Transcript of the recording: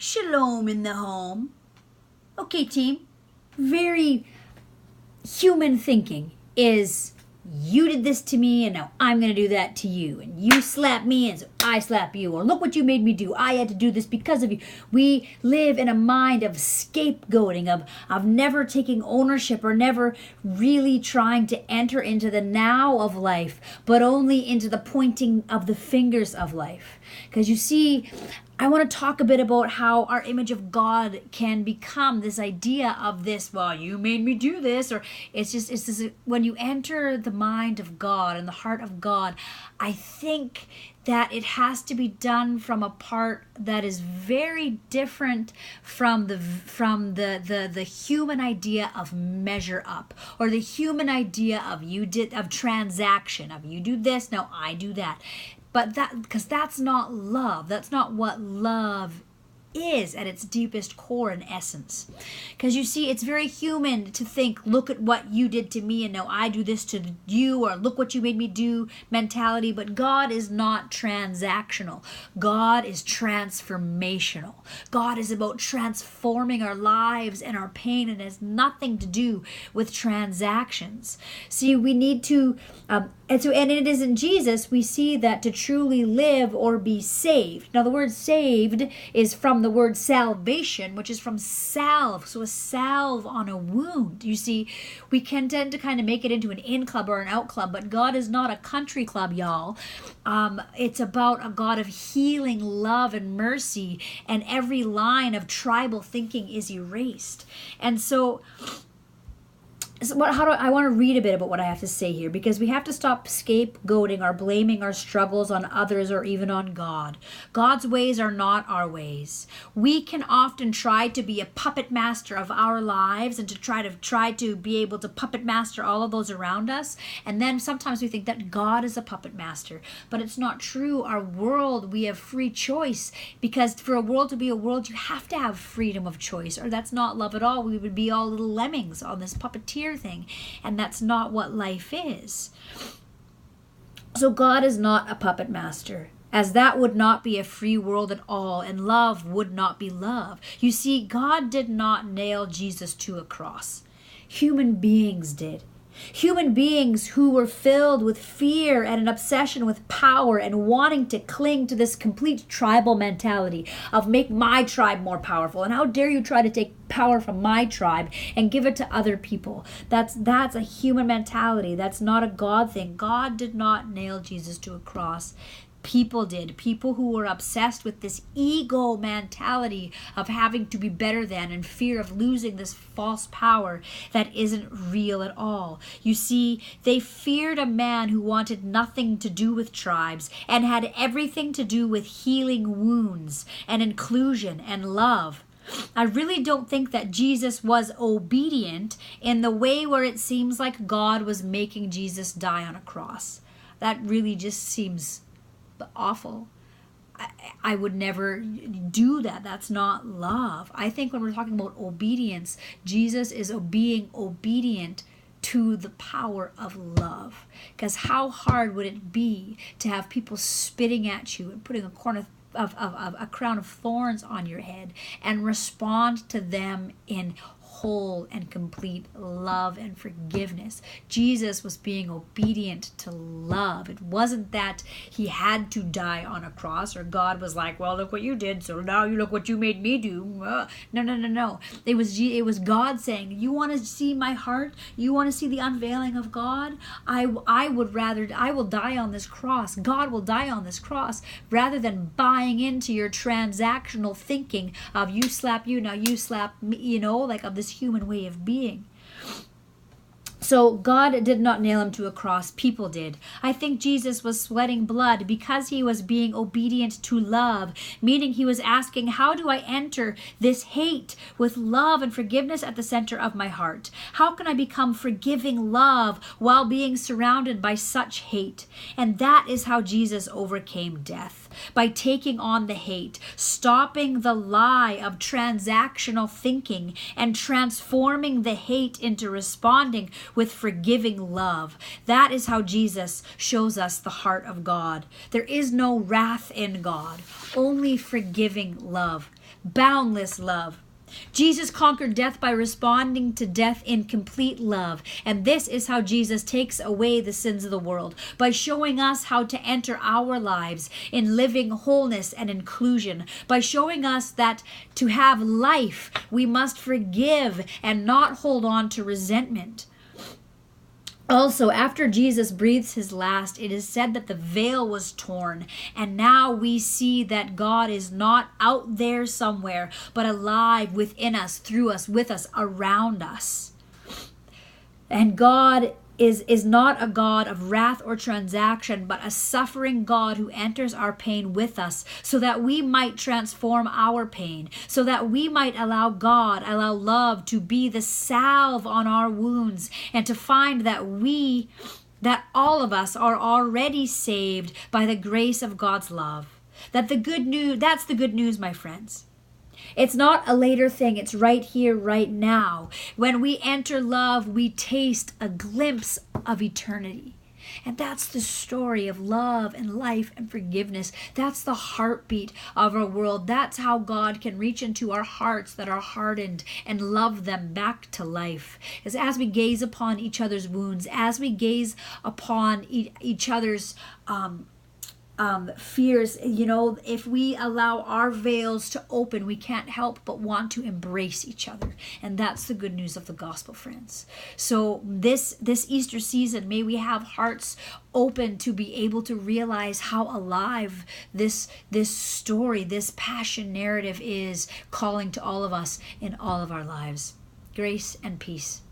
Shalom in the home. Okay, team. Very human thinking is you did this to me and now I'm going to do that to you. And you slap me and so I slap you. Or look what you made me do. I had to do this because of you. We live in a mind of scapegoating, of never taking ownership or never really trying to enter into the now of life, but only into the pointing of the fingers of life. Because you see, I want to talk a bit about how our image of God can become this idea of this, well, you made me do this, or it's this, when you enter the mind of God and the heart of God, I think that it has to be done from a part that is very different from the human idea of measure up, or the human idea of transaction, of you do this, now I do that. But because that's not love. That's not what love is at its deepest core and essence. Because you see, it's very human to think, look at what you did to me and now I do this to you, or look what you made me do mentality. But God is not transactional. God is transformational. God is about transforming our lives and our pain, and has nothing to do with transactions. See, we need to, and it is in Jesus we see that to truly live or be saved. Now the word saved is from the word salvation, which is from salve. So a salve on a wound. You see, we can tend to kind of make it into an in club or an out club, but God is not a country club, y'all. It's about a God of healing, love, and mercy, and every line of tribal thinking is erased. And so I want to read a bit about what I have to say here, because we have to stop scapegoating or blaming our struggles on others or even on God. God's ways are not our ways. We can often try to be a puppet master of our lives and to try to be able to puppet master all of those around us. And then sometimes we think that God is a puppet master, but it's not true. Our world, we have free choice, because for a world to be a world, you have to have freedom of choice, or that's not love at all. We would be all little lemmings on this puppeteer thing, and that's not what life is. So God is not a puppet master, as that would not be a free world at all, and love would not be love. You see, God did not nail Jesus to a cross. Human beings did. Human beings who were filled with fear and an obsession with power and wanting to cling to this complete tribal mentality of make my tribe more powerful. And how dare you try to take power from my tribe and give it to other people? That's a human mentality. That's not a God thing. God did not nail Jesus to a cross. People did. People who were obsessed with this ego mentality of having to be better than, and fear of losing this false power that isn't real at all. You see, they feared a man who wanted nothing to do with tribes and had everything to do with healing wounds and inclusion and love. I really don't think that Jesus was obedient in the way where it seems like God was making Jesus die on a cross. That really just seems awful. I would never do that. That's not love. I think when we're talking about obedience, Jesus is being obedient to the power of love. Because how hard would it be to have people spitting at you and putting a crown of thorns on your head and respond to them in whole and complete love and forgiveness? Jesus was being obedient to love. It wasn't that he had to die on a cross, or God was like, well, look what you did, so now you look what you made me do. No. It was God saying, you want to see my heart? You want to see the unveiling of God? I will die on this cross. God will die on this cross, rather than buying into your transactional thinking of you slap you, now you slap me, like of this human way of being. So God did not nail him to a cross. People did. I think Jesus was sweating blood because he was being obedient to love, meaning he was asking, how do I enter this hate with love and forgiveness at the center of my heart? How can I become forgiving love while being surrounded by such hate? And that is how Jesus overcame death, by taking on the hate, stopping the lie of transactional thinking, and transforming the hate into responding with forgiving love. That is how Jesus shows us the heart of God. There is no wrath in God, only forgiving love. boundless love. Jesus conquered death by responding to death in complete love. And this is how Jesus takes away the sins of the world, by showing us how to enter our lives in living wholeness and inclusion, by showing us that to have life, we must forgive and not hold on to resentment. Also, after Jesus breathes his last, it is said that the veil was torn, and now we see that God is not out there somewhere, but alive within us, through us, with us, around us. And God is not a God of wrath or transaction, but a suffering God who enters our pain with us so that we might transform our pain, so that we might allow love to be the salve on our wounds, and to find that all of us are already saved by the grace of God's love. That's the good news, my friends. It's not a later thing. It's right here, right now. When we enter love, we taste a glimpse of eternity. And that's the story of love and life and forgiveness. That's the heartbeat of our world. That's how God can reach into our hearts that are hardened and love them back to life. Is as we gaze upon each other's wounds, as we gaze upon each other's fears, if we allow our veils to open, we can't help but want to embrace each other. And that's the good news of the gospel, friends. So this Easter season, may we have hearts open to be able to realize how alive this story, this passion narrative is, calling to all of us in all of our lives. Grace and peace.